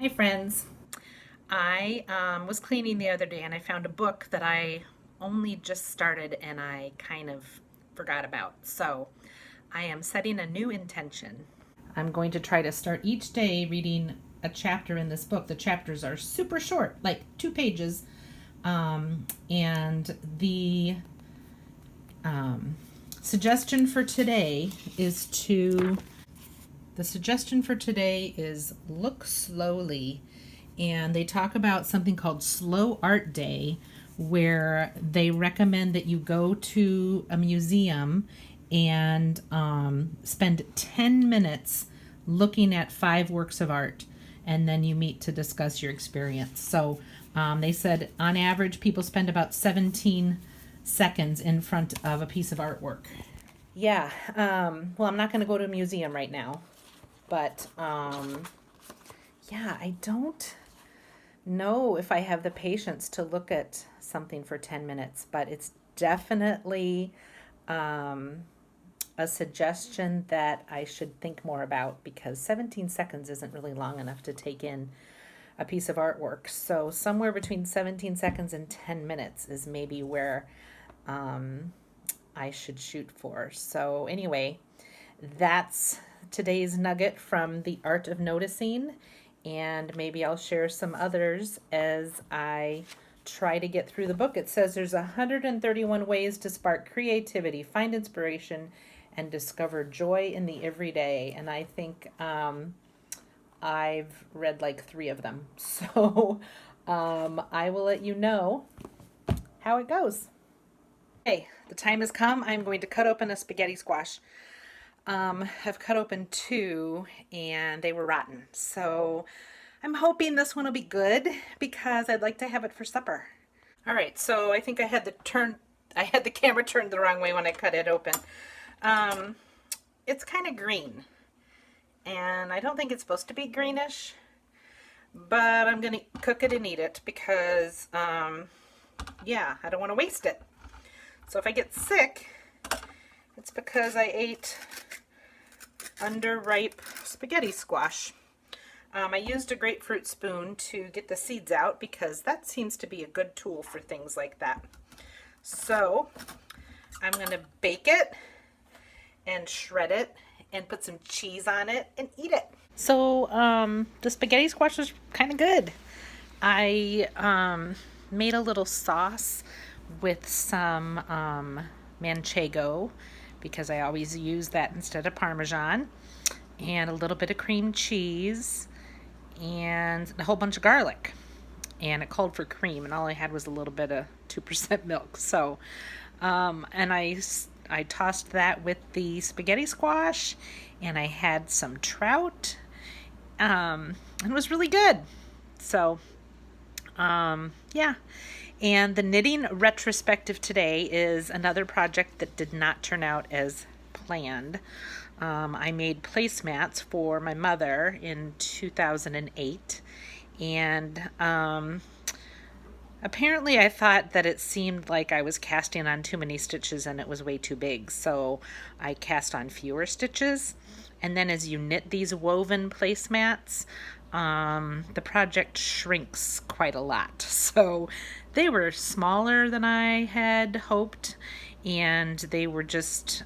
Hey friends, I was cleaning the other day and I found a book that I only just started and I kind of forgot about. So I am setting a new intention. I'm going to try to start each day reading a chapter in this book. The chapters are super short, like 2 pages. And the um, suggestion for today is to The suggestion for today is look slowly. And they talk about something called Slow Art Day, where they recommend that you go to a museum and spend 10 minutes looking at 5 works of art. And then you meet to discuss your experience. So they said on average, people spend about 17 seconds in front of a piece of artwork. Yeah, well, I'm not going to go to a museum right now. But yeah, I don't know if I have the patience to look at something for 10 minutes, but it's definitely um, a suggestion that I should think more about because 17 seconds isn't really long enough to take in a piece of artwork. So, somewhere between 17 seconds and 10 minutes is maybe where um, I should shoot for. So, anyway, that's today's nugget from The Art of Noticing, and maybe I'll share some others as I try to get through the book. It says there's 131 ways to spark creativity, find inspiration, and discover joy in the everyday. And I think I've read like 3 of them. So I will let you know how it goes. Okay, the time has come. I'm going to cut open a spaghetti squash. I've cut open 2 and they were rotten. So I'm hoping this one will be good because I'd like to have it for supper. All right, so I think I had the camera turned the wrong way when I cut it open. Um, it's kind of green and I don't think it's supposed to be greenish, but I'm going to cook it and eat it because, yeah, I don't want to waste it. So if I get sick, it's because I ate underripe spaghetti squash. I used a grapefruit spoon to get the seeds out because that seems to be a good tool for things like that. So I'm going to bake it and shred it and put some cheese on it and eat it. So the spaghetti squash was kind of good. I made a little sauce with some manchego because I always use that instead of Parmesan, and a little bit of cream cheese and a whole bunch of garlic. And it called for cream, and all I had was a little bit of 2% milk. So, and I tossed that with the spaghetti squash, and I had some trout. It was really good. So, yeah. And the knitting retrospective today is another project that did not turn out as planned. I made placemats for my mother in 2008, and apparently I thought that it seemed like I was casting on too many stitches and it was way too big, so I cast on fewer stitches. And then as you knit these woven placemats, the project shrinks quite a lot. So they were smaller than I had hoped, and they were just,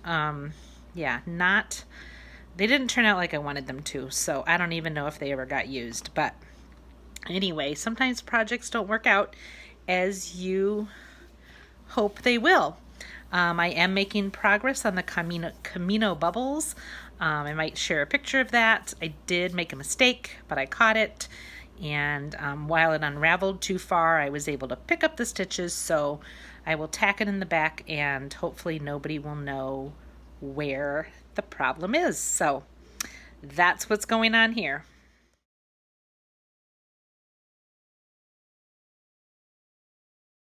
yeah, not, they didn't turn out like I wanted them to. So I don't even know if they ever got used. But anyway, sometimes projects don't work out as you hope they will. I am making progress on the Camino bubbles. I might share a picture of that. I did make a mistake, but I caught it. And while it unraveled too far, I was able to pick up the stitches. So I will tack it in the back, and hopefully nobody will know where the problem is. So that's what's going on here.